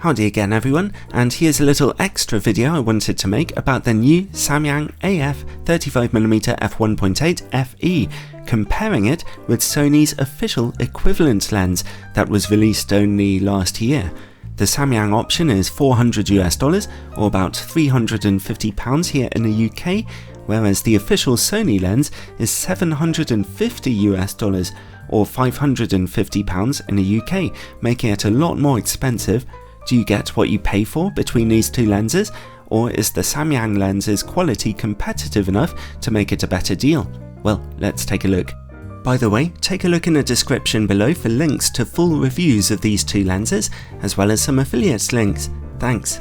Howdy again everyone, and here's a little extra video I wanted to make about the new Samyang AF 35mm f1.8 FE, comparing it with Sony's official equivalent lens that was released only last year. The Samyang option is $400 or about £350 here in the UK, whereas the official Sony lens is $750 or £550 in the UK, making it a lot more expensive. Do you get what you pay for between these two lenses, or is the Samyang lens's quality competitive enough to make it a better deal? Well, let's take a look. By the way, take a look in the description below for links to full reviews of these two lenses, as well as some affiliates links. Thanks.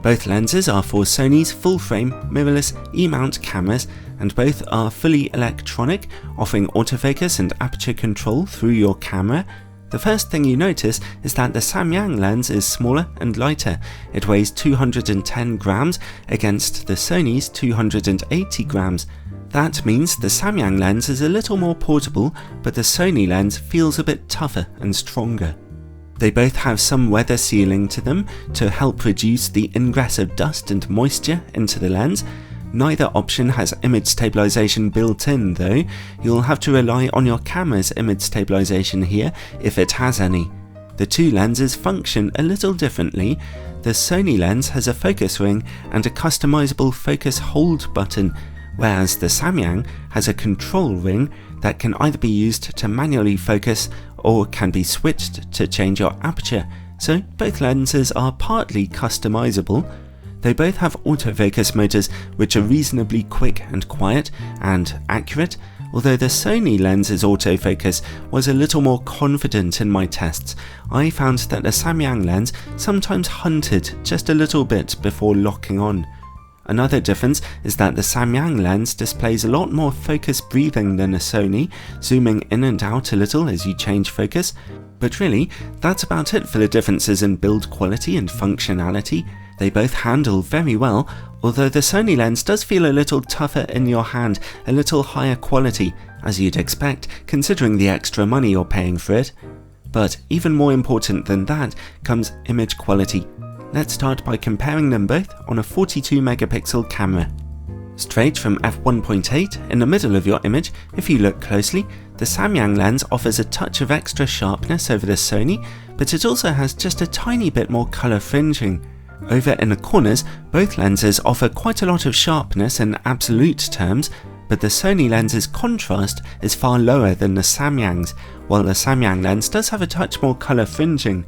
Both lenses are for Sony's full-frame mirrorless E-mount cameras, and both are fully electronic, offering autofocus and aperture control through your camera. The first thing you notice is that the Samyang lens is smaller and lighter. It weighs 210 grams against the Sony's 280 grams. That means the Samyang lens is a little more portable, but the Sony lens feels a bit tougher and stronger. They both have some weather sealing to them to help reduce the ingress of dust and moisture into the lens. Neither option has image stabilization built in though. You'll have to rely on your camera's image stabilization here if it has any. The two lenses function a little differently. The Sony lens has a focus ring and a customizable focus hold button, whereas the Samyang has a control ring that can either be used to manually focus or can be switched to change your aperture, so both lenses are partly customizable. They both have autofocus motors which are reasonably quick and quiet and accurate, although the Sony lens's autofocus was a little more confident in my tests. I found that the Samyang lens sometimes hunted just a little bit before locking on. Another difference is that the Samyang lens displays a lot more focus breathing than a Sony, zooming in and out a little as you change focus. But really, that's about it for the differences in build quality and functionality. They both handle very well, although the Sony lens does feel a little tougher in your hand, a little higher quality, as you'd expect, considering the extra money you're paying for it. But even more important than that comes image quality. Let's start by comparing them both on a 42 megapixel camera. Straight from f1.8 in the middle of your image, if you look closely, the Samyang lens offers a touch of extra sharpness over the Sony, but it also has just a tiny bit more colour fringing. Over in the corners, both lenses offer quite a lot of sharpness in absolute terms, but the Sony lens's contrast is far lower than the Samyang's, while the Samyang lens does have a touch more colour fringing.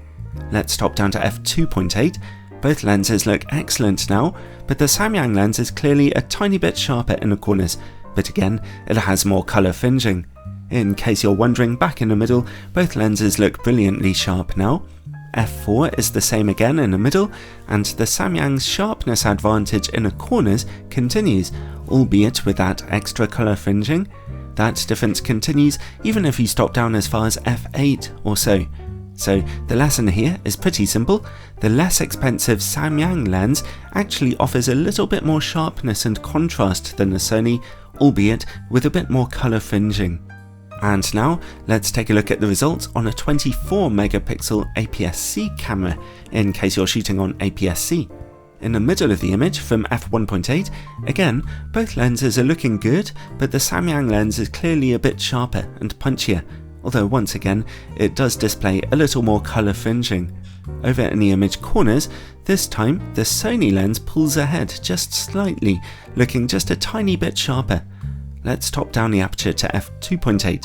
Let's top down to f2.8. Both lenses look excellent now, but the Samyang lens is clearly a tiny bit sharper in the corners, but again, it has more colour fringing. In case you're wondering, back in the middle, both lenses look brilliantly sharp now. f4 is the same again in the middle, and the Samyang's sharpness advantage in the corners continues, albeit with that extra colour fringing. That difference continues even if you stop down as far as f8 or so. So the lesson here is pretty simple. The less expensive Samyang lens actually offers a little bit more sharpness and contrast than the Sony, albeit with a bit more colour fringing. And now let's take a look at the results on a 24 megapixel APS-C camera, in case you're shooting on APS-C. In the middle of the image from f1.8, again, both lenses are looking good, but the Samyang lens is clearly a bit sharper and punchier, although once again, it does display a little more colour fringing. Over in the image corners, this time the Sony lens pulls ahead just slightly, looking just a tiny bit sharper. Let's top down the aperture to f2.8.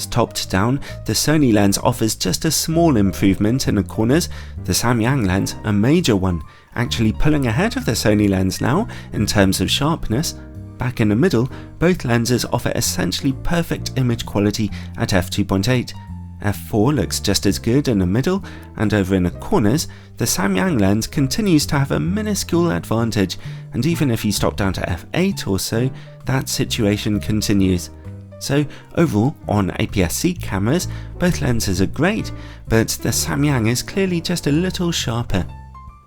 Topped down, the Sony lens offers just a small improvement in the corners, the Samyang lens a major one, actually pulling ahead of the Sony lens now in terms of sharpness. Back in the middle, both lenses offer essentially perfect image quality at f2.8. f4 looks just as good in the middle, and over in the corners, the Samyang lens continues to have a minuscule advantage, and even if you stop down to f8 or so, that situation continues. So overall, on APS-C cameras, both lenses are great, but the Samyang is clearly just a little sharper.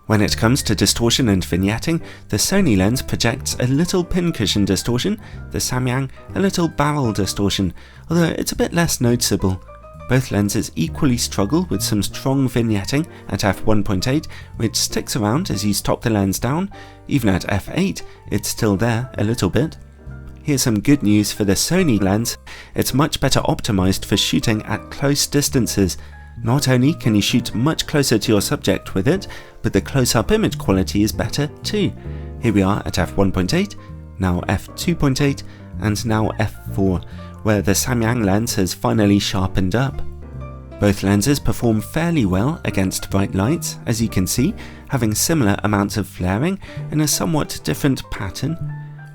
When it comes to distortion and vignetting, the Sony lens projects a little pincushion distortion, the Samyang a little barrel distortion, although it's a bit less noticeable. Both lenses equally struggle with some strong vignetting at f1.8, which sticks around as you stop the lens down. Even at f8, it's still there a little bit. Here's some good news for the Sony lens. It's much better optimized for shooting at close distances. Not only can you shoot much closer to your subject with it, but the close-up image quality is better too. Here we are at f1.8, now f2.8, and now f4, where the Samyang lens has finally sharpened up. Both lenses perform fairly well against bright lights, as you can see, having similar amounts of flaring in a somewhat different pattern.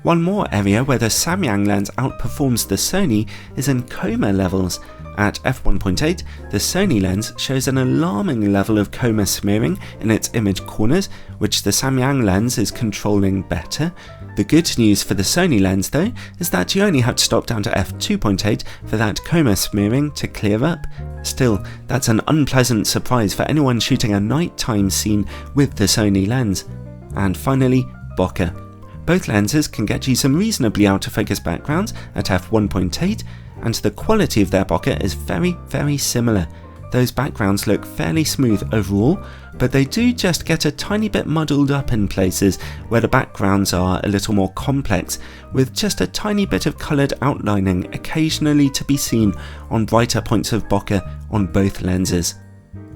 One more area where the Samyang lens outperforms the Sony is in coma levels. At f1.8, the Sony lens shows an alarming level of coma smearing in its image corners, which the Samyang lens is controlling better. The good news for the Sony lens though is that you only have to stop down to f2.8 for that coma smearing to clear up. Still, that's an unpleasant surprise for anyone shooting a nighttime scene with the Sony lens. And finally, bokeh. Both lenses can get you some reasonably out of focus backgrounds at f1.8, and the quality of their bokeh is very similar. Those backgrounds look fairly smooth overall, but they do just get a tiny bit muddled up in places where the backgrounds are a little more complex, with just a tiny bit of coloured outlining occasionally to be seen on brighter points of bokeh on both lenses.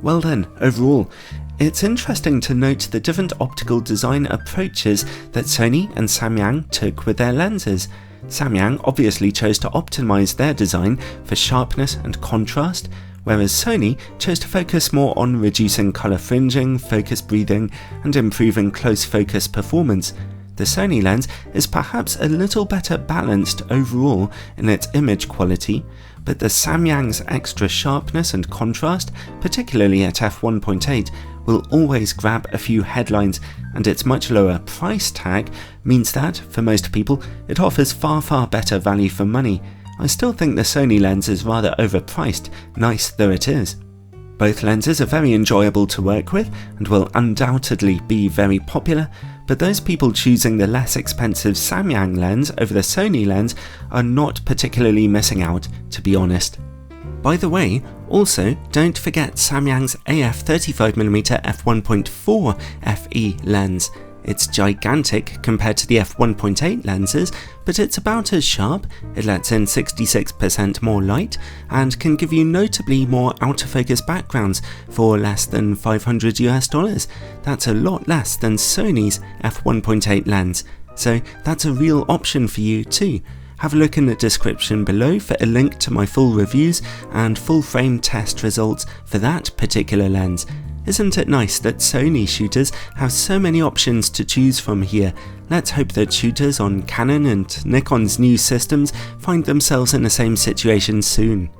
Well then, overall, it's interesting to note the different optical design approaches that Sony and Samyang took with their lenses. Samyang obviously chose to optimize their design for sharpness and contrast, whereas Sony chose to focus more on reducing color fringing, focus breathing, and improving close focus performance. The Sony lens is perhaps a little better balanced overall in its image quality, but the Samyang's extra sharpness and contrast, particularly at f1.8, will always grab a few headlines, and its much lower price tag means that, for most people, it offers far better value for money. I still think the Sony lens is rather overpriced, nice though it is. Both lenses are very enjoyable to work with and will undoubtedly be very popular, but those people choosing the less expensive Samyang lens over the Sony lens are not particularly missing out, to be honest. By the way, also don't forget Samyang's AF 35mm f1.4 FE lens. It's gigantic compared to the f1.8 lenses, but it's about as sharp, it lets in 66% more light, and can give you notably more out-of-focus backgrounds for less than $500 US. That's a lot less than Sony's f1.8 lens, so that's a real option for you too. Have a look in the description below for a link to my full reviews and full frame test results for that particular lens. Isn't it nice that Sony shooters have so many options to choose from here? Let's hope that shooters on Canon and Nikon's new systems find themselves in the same situation soon.